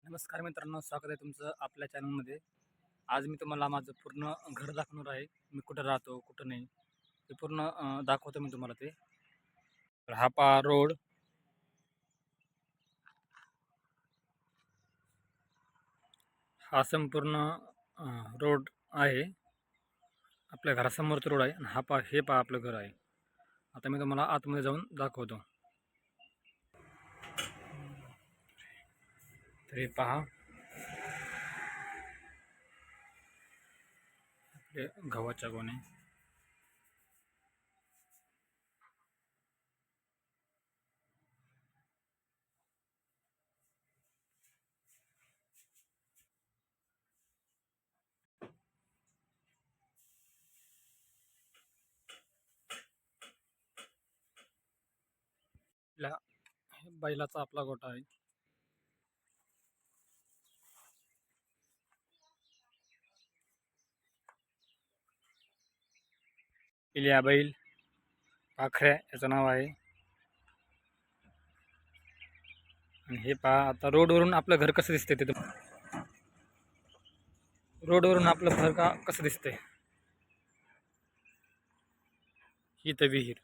नमस्कार मित्रांनो, स्वागत आहे तुमचं आपल्या चॅनलमध्ये. आज मी तुम्हाला माझं पूर्ण घर दाखवणार आहे. मी कुठं राहतो, कुठं नाही, ते पूर्ण दाखवतो मी तुम्हाला ते. तर हा पहा रोड. हा संपूर्ण रोड आहे. आपल्या घरासमोरचा रोड आहे आणि हे पहा आपलं घर आहे. आता मी तुम्हाला आतमध्ये जाऊन दाखवतो. तर हे पहा आपले गव्हाच्या गोणे. बैलाचा आपला गोठा आहे. पिल्या बैल पाखऱ्या याचं नाव आहे. आणि हे पहा आता रोडवरून आपलं घर कसं दिसतंय ते रोडवरून आपलं घर कसं दिसतंय. ही तर विहीर.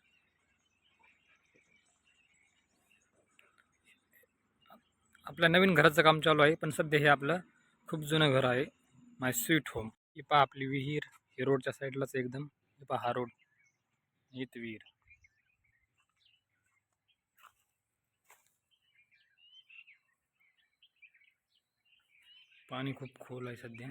आपल्या नवीन घराचं काम चालू आहे, पण सध्या हे आपलं खूप जुनं घर आहे. माय स्वीट होम. ही पहा आपली विहीर. ही रोडच्या साईडलाच एकदम. ही पहा हा रोड, हीच विहीर. पाणी खूप खोल आहे सध्या.